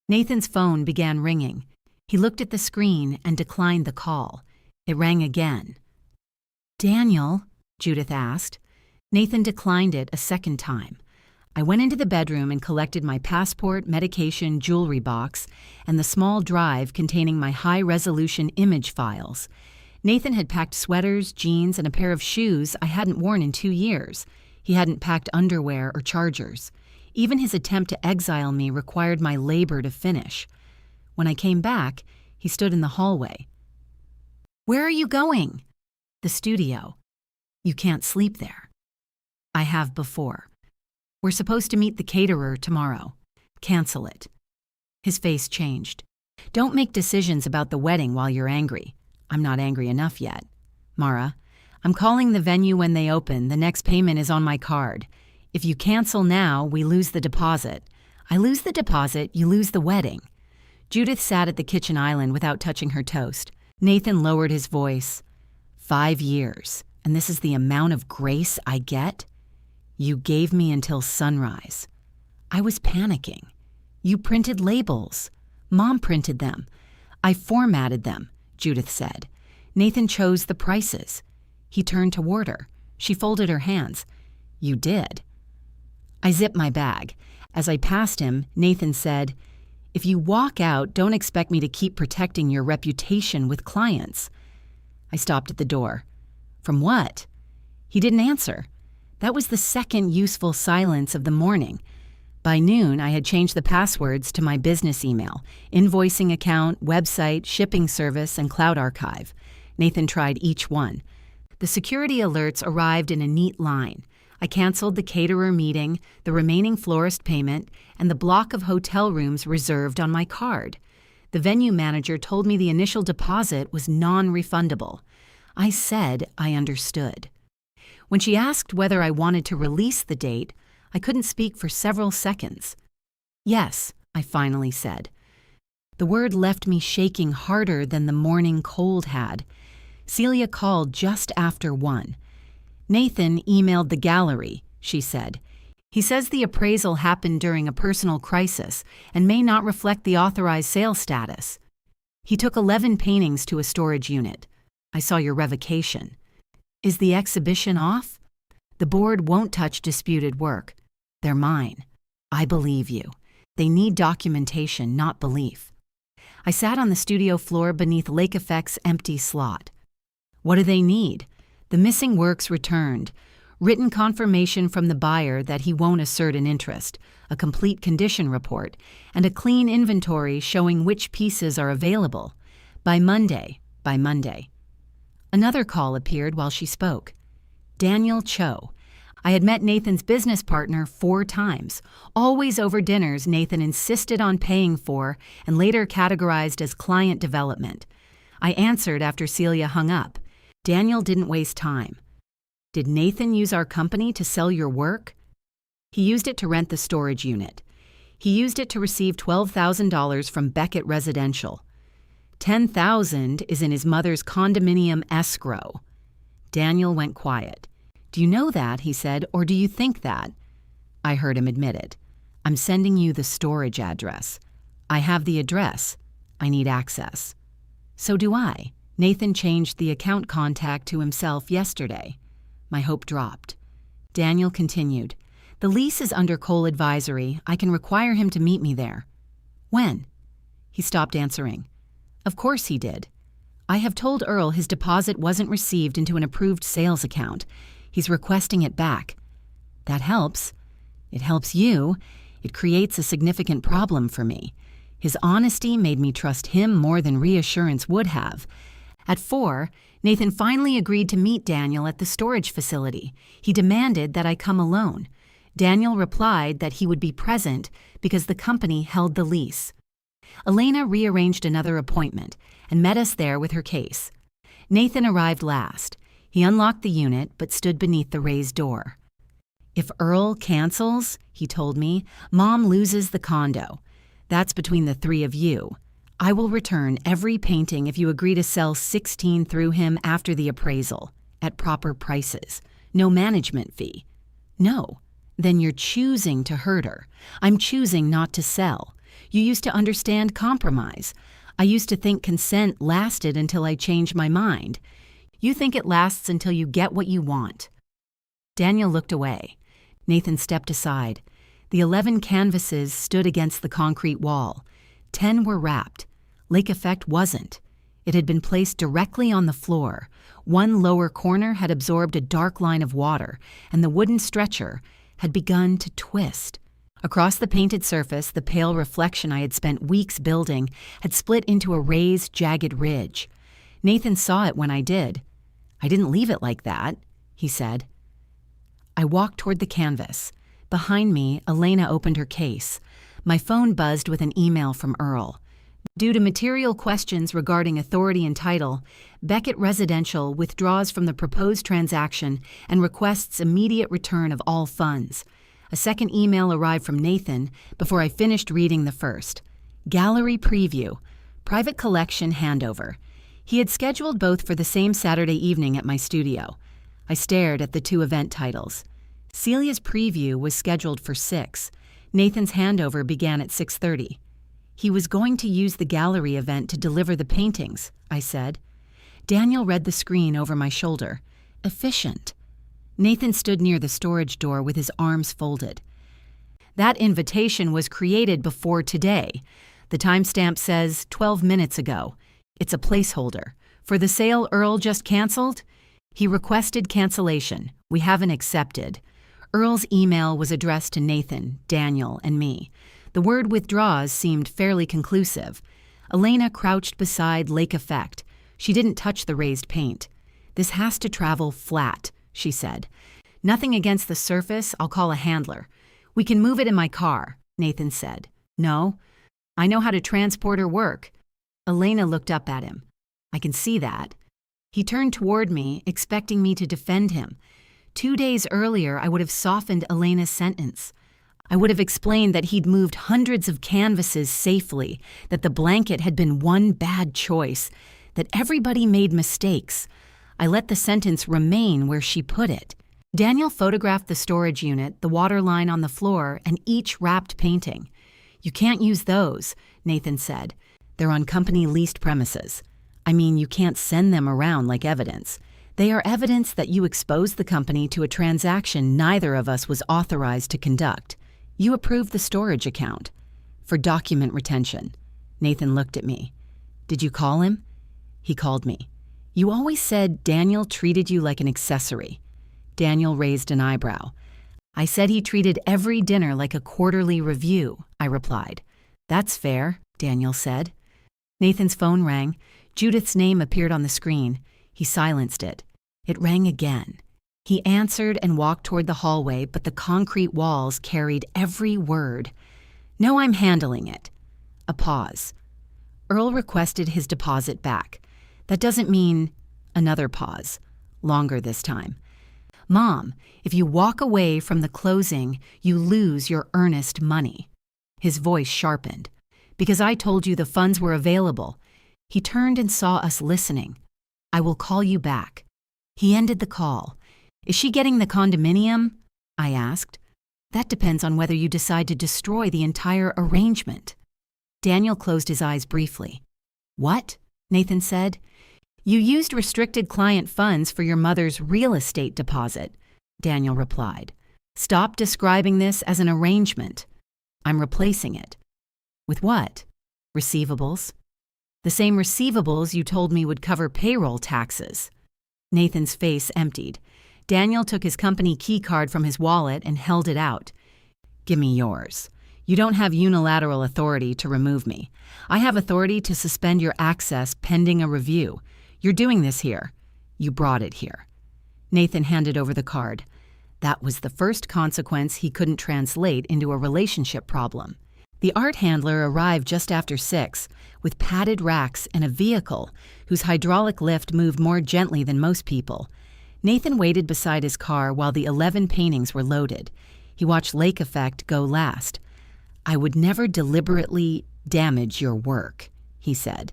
A: Nathan's phone began ringing. He looked at the screen and declined the call. It rang again. Daniel, Judith asked. Nathan declined it a second time. I went into the bedroom and collected my passport, medication, jewelry box, and the small drive containing my high-resolution image files. Nathan had packed sweaters, jeans, and a pair of shoes I hadn't worn in 2 years. He hadn't packed underwear or chargers. Even his attempt to exile me required my labor to finish. When I came back, he stood in the hallway. Where are you going? The studio. You can't sleep there. I have before. We're supposed to meet the caterer tomorrow. Cancel it. His face changed. Don't make decisions about the wedding while you're angry. I'm not angry enough yet. Mara, I'm calling the venue when they open. The next payment is on my card. If you cancel now, we lose the deposit. I lose the deposit, you lose the wedding. Judith sat at the kitchen island without touching her toast. Nathan lowered his voice. 5 years, and this is the amount of grace I get? You gave me until sunrise. I was panicking. You printed labels. Mom printed them. I formatted them, Judith said. Nathan chose the prices. He turned toward her. She folded her hands. You did. I zipped my bag. As I passed him, Nathan said, If you walk out, don't expect me to keep protecting your reputation with clients. I stopped at the door. From what? He didn't answer. That was the second useful silence of the morning. By noon, I had changed the passwords to my business email, invoicing account, website, shipping service, and cloud archive. Nathan tried each one. The security alerts arrived in a neat line. I canceled the caterer meeting, the remaining florist payment, and the block of hotel rooms reserved on my card. The venue manager told me the initial deposit was non-refundable. I said I understood. When she asked whether I wanted to release the date, I couldn't speak for several seconds. Yes, I finally said. The word left me shaking harder than the morning cold had. Celia called just after 1. Nathan emailed the gallery, she said. He says the appraisal happened during a personal crisis and may not reflect the authorized sale status. He took 11 paintings to a storage unit. I saw your revocation. Is the exhibition off? The board won't touch disputed work. They're mine. I believe you. They need documentation, not belief. I sat on the studio floor beneath Lake Effect's empty slot. What do they need? The missing works returned. Written confirmation from the buyer that he won't assert an interest, a complete condition report, and a clean inventory showing which pieces are available. By Monday. Another call appeared while she spoke. Daniel Cho. I had met Nathan's business partner 4 times, always over dinners Nathan insisted on paying for and later categorized as client development. I answered after Celia hung up. Daniel didn't waste time. Did Nathan use our company to sell your work? He used it to rent the storage unit. He used it to receive $12,000 from Beckett Residential. $10,000 is in his mother's condominium escrow. Daniel went quiet. Do you know that, he said, or do you think that? I heard him admit it. I'm sending you the storage address. I have the address. I need access. So do I. Nathan changed the account contact to himself yesterday. My hope dropped. Daniel continued. The lease is under Cole advisory. I can require him to meet me there. When? He stopped answering. Of course he did. I have told Earl his deposit wasn't received into an approved sales account. He's requesting it back. That helps. It helps you. It creates a significant problem for me. His honesty made me trust him more than reassurance would have. At 4, Nathan finally agreed to meet Daniel at the storage facility. He demanded that I come alone. Daniel replied that he would be present because the company held the lease. Elena rearranged another appointment and met us there with her case. Nathan arrived last. He unlocked the unit but stood beneath the raised door. "If Earl cancels," he told me, "Mom loses the condo. That's between the three of you. I will return every painting if you agree to sell 16 through him after the appraisal, at proper prices. No management fee." "No. Then you're choosing to hurt her. I'm choosing not to sell. You used to understand compromise. I used to think consent lasted until I changed my mind. You think it lasts until you get what you want." Daniel looked away. Nathan stepped aside. The 11 canvases stood against the concrete wall. 10 were wrapped. Lake Effect wasn't. It had been placed directly on the floor. One lower corner had absorbed a dark line of water, and the wooden stretcher had begun to twist. Across the painted surface, the pale reflection I had spent weeks building had split into a raised, jagged ridge. Nathan saw it when I did. "I didn't leave it like that," he said. I walked toward the canvas. Behind me, Elena opened her case. My phone buzzed with an email from Earl. "Due to material questions regarding authority and title, Beckett Residential withdraws from the proposed transaction and requests immediate return of all funds." A second email arrived from Nathan before I finished reading the first. "Gallery preview. Private collection handover." He had scheduled both for the same Saturday evening at my studio. I stared at the two event titles. Celia's preview was scheduled for 6. Nathan's handover began at 6:30. "He was going to use the gallery event to deliver the paintings," I said. Daniel read the screen over my shoulder. "Efficient." Nathan stood near the storage door with his arms folded. "That invitation was created before today. The timestamp says 12 minutes ago. It's a placeholder. For the sale Earl just canceled? He requested cancellation. We haven't accepted." Earl's email was addressed to Nathan, Daniel, and me. The word "withdraws" seemed fairly conclusive. Elena crouched beside Lake Effect. She didn't touch the raised paint. "This has to travel flat," she said. "Nothing against the surface. I'll call a handler." "We can move it in my car," Nathan said. "No. I know how to transport her work." Elena looked up at him. "I can see that." He turned toward me, expecting me to defend him. 2 days earlier, I would have softened Elena's sentence. I would have explained that he'd moved hundreds of canvases safely, that the blanket had been one bad choice, that everybody made mistakes. I let the sentence remain where she put it. Daniel photographed the storage unit, the water line on the floor, and each wrapped painting. "You can't use those," Nathan said. "They're on company-leased premises. I mean, you can't send them around like evidence. They are evidence that you exposed the company to a transaction neither of us was authorized to conduct. You approved the storage account. For document retention." Nathan looked at me. "Did you call him?" He called me. "You always said Daniel treated you like an accessory." Daniel raised an eyebrow. "I said he treated every dinner like a quarterly review," I replied. "That's fair," Daniel said. Nathan's phone rang. Judith's name appeared on the screen. He silenced it. It rang again. He answered and walked toward the hallway, but the concrete walls carried every word. "No, I'm handling it." A pause. Earl requested his deposit back. That doesn't mean... Another pause. Longer this time. "Mom, if you walk away from the closing, you lose your earnest money." His voice sharpened. "Because I told you the funds were available." He turned and saw us listening. "I will call you back." He ended the call. "Is she getting the condominium?" I asked. "That depends on whether you decide to destroy the entire arrangement." Daniel closed his eyes briefly. "What?" Nathan said. "You used restricted client funds for your mother's real estate deposit," Daniel replied. "Stop describing this as an arrangement. I'm replacing it." "With what?" "Receivables." "The same receivables you told me would cover payroll taxes." Nathan's face emptied. Daniel took his company key card from his wallet and held it out. "Give me yours. You don't have unilateral authority to remove me. I have authority to suspend your access pending a review. You're doing this here." You brought it here." Nathan handed over the card. That was the first consequence he couldn't translate into a relationship problem. The art handler arrived just after 6, with padded racks and a vehicle whose hydraulic lift moved more gently than most people. Nathan waited beside his car while the 11 paintings were loaded. He watched Lake Effect go last. "I would never deliberately damage your work," he said.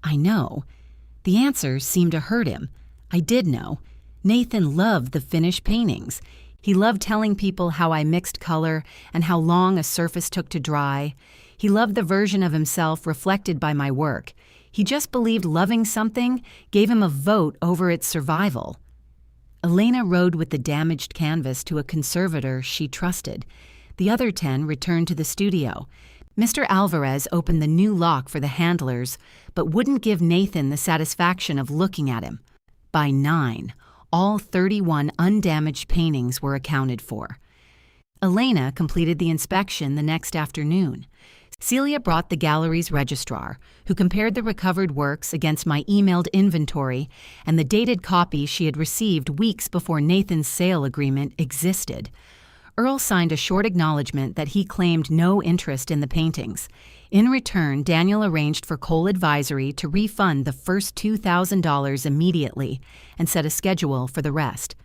A: "I know." The answer seemed to hurt him. I did know. Nathan loved the finished paintings. He loved telling people how I mixed color and how long a surface took to dry. He loved the version of himself reflected by my work. He just believed loving something gave him a vote over its survival. Elena rode with the damaged canvas to a conservator she trusted. The other 10 returned to the studio. Mr. Alvarez opened the new lock for the handlers, but wouldn't give Nathan the satisfaction of looking at him. By 9, all 31 undamaged paintings were accounted for. Elena completed the inspection the next afternoon. Celia brought the gallery's registrar, who compared the recovered works against my emailed inventory and the dated copy she had received weeks before Nathan's sale agreement existed. Earl signed a short acknowledgement that he claimed no interest in the paintings. In return, Daniel arranged for Cole Advisory to refund the first $2,000 immediately and set a schedule for the rest.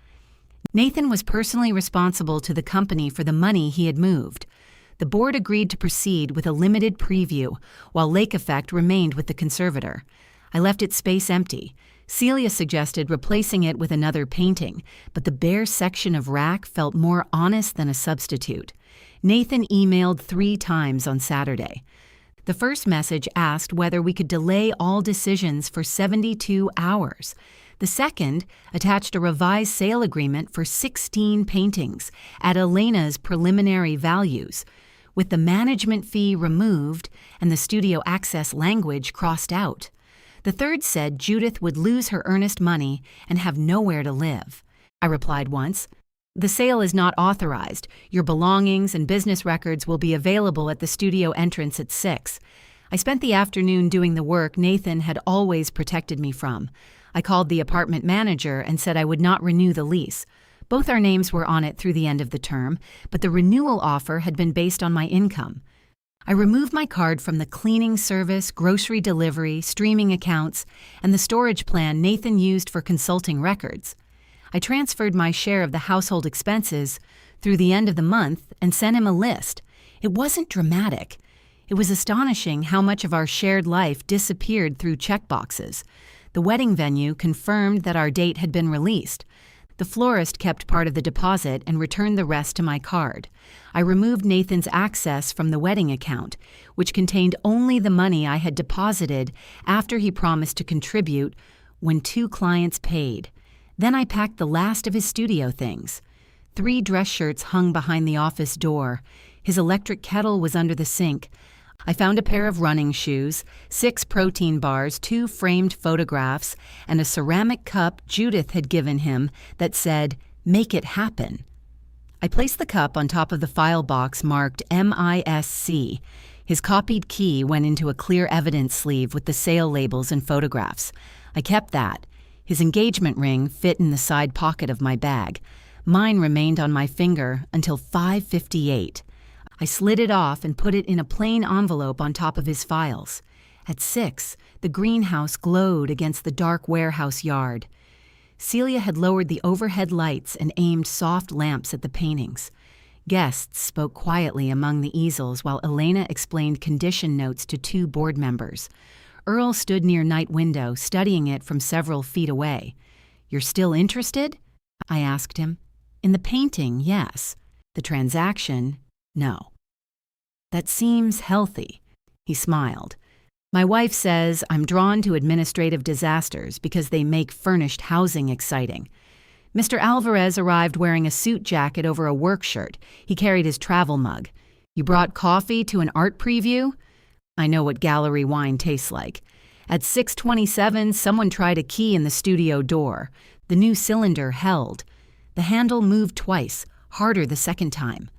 A: Nathan was personally responsible to the company for the money he had moved. The board agreed to proceed with a limited preview, while Lake Effect remained with the conservator. I left its space empty. Celia suggested replacing it with another painting, but the bare section of rack felt more honest than a substitute. Nathan emailed 3 times on Saturday. The first message asked whether we could delay all decisions for 72 hours. The second attached a revised sale agreement for 16 paintings at Elena's preliminary values, with the management fee removed and the studio access language crossed out. The third said Judith would lose her earnest money and have nowhere to live. I replied once, "The sale is not authorized. Your belongings and business records will be available at the studio entrance at 6. I spent the afternoon doing the work Nathan had always protected me from. I called the apartment manager and said I would not renew the lease. Both our names were on it through the end of the term, but the renewal offer had been based on my income. I removed my card from the cleaning service, grocery delivery, streaming accounts, and the storage plan Nathan used for consulting records. I transferred my share of the household expenses through the end of the month and sent him a list. It wasn't dramatic. It was astonishing how much of our shared life disappeared through checkboxes. The wedding venue confirmed that our date had been released. The florist kept part of the deposit and returned the rest to my card. I removed Nathan's access from the wedding account, which contained only the money I had deposited after he promised to contribute when 2 clients paid. Then I packed the last of his studio things. 3 dress shirts hung behind the office door. His electric kettle was under the sink. I found a pair of running shoes, 6 protein bars, 2 framed photographs, and a ceramic cup Judith had given him that said, "Make it happen." I placed the cup on top of the file box marked MISC. His copied key went into a clear evidence sleeve with the sale labels and photographs. I kept that. His engagement ring fit in the side pocket of my bag. Mine remained on my finger until 5:58. I slid it off and put it in a plain envelope on top of his files. At 6, the greenhouse glowed against the dark warehouse yard. Celia had lowered the overhead lights and aimed soft lamps at the paintings. Guests spoke quietly among the easels while Elena explained condition notes to 2 board members. Earl stood near night window, studying it from several feet away. "You're still interested?" I asked him. "In the painting, yes. The transaction, no." "That seems healthy." He smiled. "My wife says I'm drawn to administrative disasters because they make furnished housing exciting." Mr. Alvarez arrived wearing a suit jacket over a work shirt. He carried his travel mug. "You brought coffee to an art preview?" I know what gallery wine tastes like. At 6:27, someone tried a key in the studio door. The new cylinder held. The handle moved twice, harder the second time.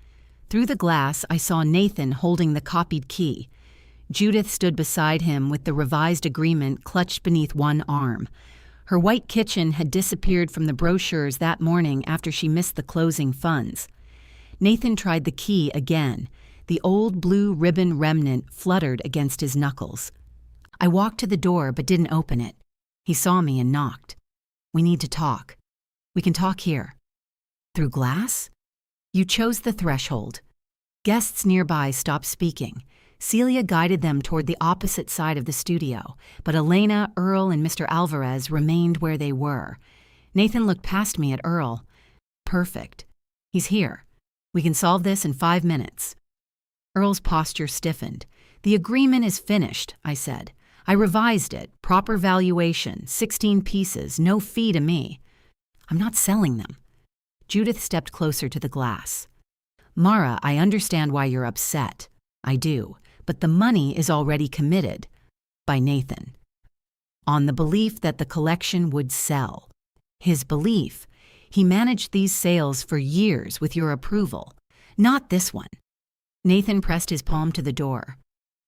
A: Through the glass, I saw Nathan holding the copied key. Judith stood beside him with the revised agreement clutched beneath one arm. Her white kitchen had disappeared from the brochures that morning after she missed the closing funds. Nathan tried the key again. The old blue ribbon remnant fluttered against his knuckles. I walked to the door but didn't open it. He saw me and knocked. "We need to talk. We can talk here." "Through glass?" "You chose the threshold." Guests nearby stopped speaking. Celia guided them toward the opposite side of the studio, but Elena, Earl, and Mr. Alvarez remained where they were. Nathan looked past me at Earl. "Perfect. He's here. We can solve this in 5 minutes." Earl's posture stiffened. "The agreement is finished," I said. "I revised it. Proper valuation, 16 pieces, no fee to me." "I'm not selling them." Judith stepped closer to the glass. "Mara, I understand why you're upset. I do. But the money is already committed by Nathan, on the belief that the collection would sell. His belief. He managed these sales for years with your approval. Not this one." Nathan pressed his palm to the door.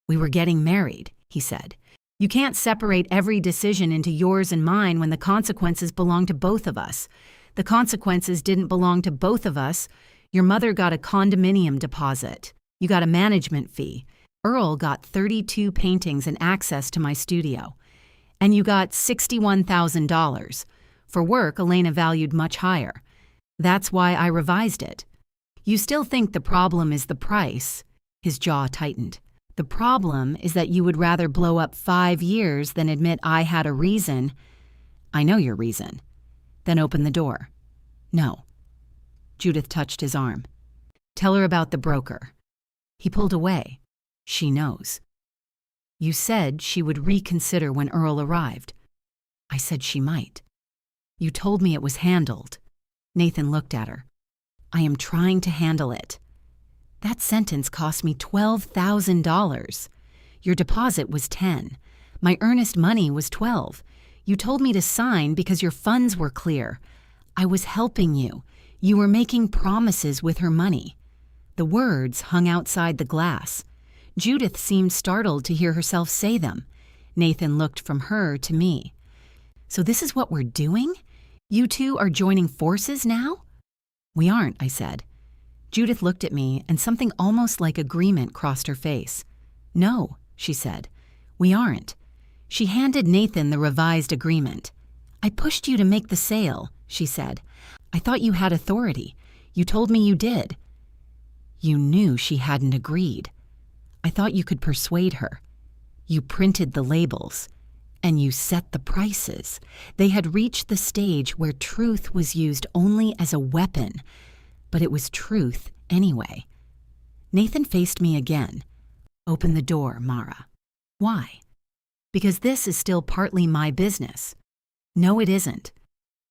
A: "We were getting married," he said. "You can't separate every decision into yours and mine when the consequences belong to both of us. The consequences didn't belong to both of us. Your mother got a condominium deposit. You got a management fee. Earl got 32 paintings and access to my studio. And you got $61,000. For work, Elena valued much higher. That's why I revised it. You still think the problem is the price." His jaw tightened. "The problem is that you would rather blow up 5 years than admit I had a reason." "I know your reason." "Then open the door." "No." Judith touched his arm. "Tell her about the broker." He pulled away. "She knows." "You said she would reconsider when Earl arrived." "I said she might." "You told me it was handled." Nathan looked at her. "I am trying to handle it." "That sentence cost me $12,000. Your deposit was 10. My earnest money was 12. You told me to sign because your funds were clear. I was helping you. You were making promises with her money." The words hung outside the glass. Judith seemed startled to hear herself say them. Nathan looked from her to me. "So this is what we're doing? You two are joining forces now?" "We aren't," I said. Judith looked at me, and something almost like agreement crossed her face. "No," she said. "We aren't." She handed Nathan the revised agreement. "I pushed you to make the sale," she said. "I thought you had authority. You told me you did." "You knew she hadn't agreed. I thought you could persuade her. You printed the labels. And you set the prices. They had reached the stage where truth was used only as a weapon. But it was truth anyway." Nathan faced me again. "Open the door, Mara." "Why?" "Because this is still partly my business." "No, it isn't.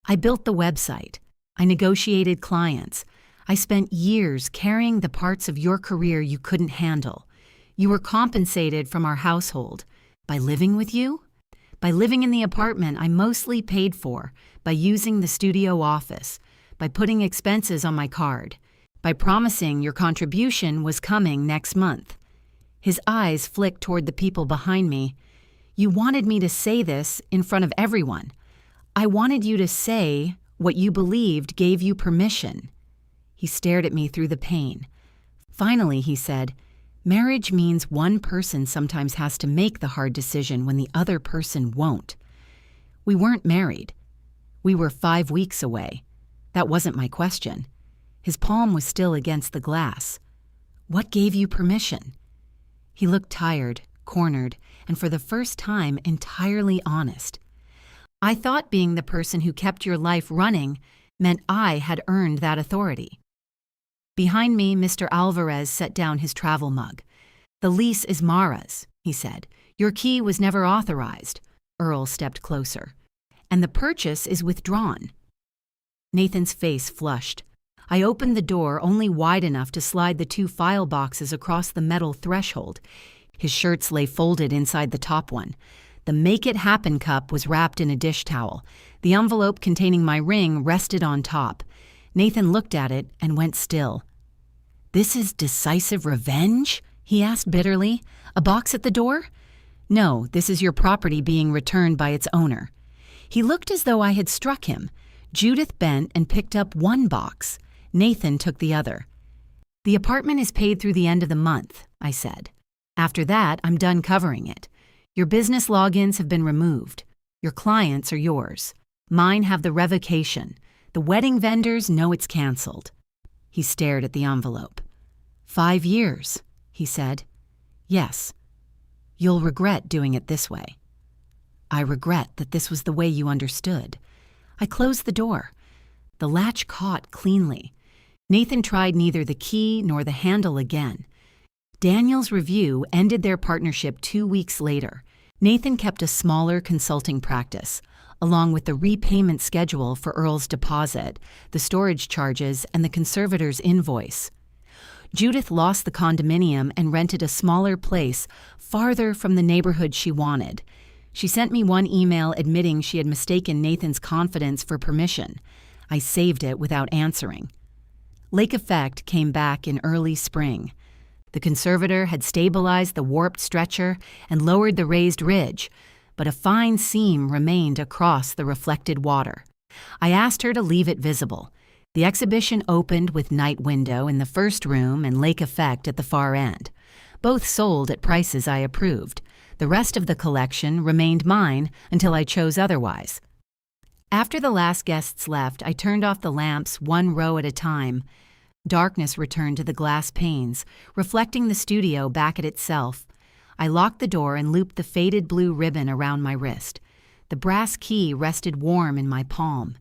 A: I built the website. I negotiated clients. I spent years carrying the parts of your career you couldn't handle. You were compensated from our household. By living with you? By living in the apartment I mostly paid for, by using the studio office, by putting expenses on my card, by promising your contribution was coming next month." His eyes flicked toward the people behind me. "You wanted me to say this in front of everyone. I wanted you to say what you believed gave you permission." He stared at me through the pain. Finally, he said, "Marriage means one person sometimes has to make the hard decision when the other person won't. We weren't married. We were 5 weeks away. That wasn't my question." His palm was still against the glass. "What gave you permission?" He looked tired, cornered, and for the first time entirely honest. "I thought being the person who kept your life running meant I had earned that authority." Behind me, Mr. Alvarez set down his travel mug. "The lease is Mara's," he said. "Your key was never authorized." Earl stepped closer. "And the purchase is withdrawn." Nathan's face flushed. I opened the door only wide enough to slide the 2 file boxes across the metal threshold. His shirts lay folded inside the top one. The Make It Happen cup was wrapped in a dish towel. The envelope containing my ring rested on top. Nathan looked at it and went still. "This is decisive revenge?" he asked bitterly. "A box at the door?" "No, this is your property being returned by its owner." He looked as though I had struck him. Judith bent and picked up one box. Nathan took the other. "The apartment is paid through the end of the month," I said. "After that, I'm done covering it. Your business logins have been removed. Your clients are yours. Mine have the revocation. The wedding vendors know it's canceled." He stared at the envelope. 5 years, he said. "Yes. You'll regret doing it this way." "I regret that this was the way you understood." I closed the door. The latch caught cleanly. Nathan tried neither the key nor the handle again. Daniel's review ended their partnership 2 weeks later. Nathan kept a smaller consulting practice, along with the repayment schedule for Earl's deposit, the storage charges, and the conservator's invoice. Judith lost the condominium and rented a smaller place farther from the neighborhood she wanted. She sent me one email admitting she had mistaken Nathan's confidence for permission. I saved it without answering. Lake Effect came back in early spring. The conservator had stabilized the warped stretcher and lowered the raised ridge, but a fine seam remained across the reflected water. I asked her to leave it visible. The exhibition opened with night window in the first room and Lake Effect at the far end. Both sold at prices I approved. The rest of the collection remained mine until I chose otherwise. After the last guests left, I turned off the lamps one row at a time. Darkness returned to the glass panes, reflecting the studio back at itself. I locked the door and looped the faded blue ribbon around my wrist. The brass key rested warm in my palm.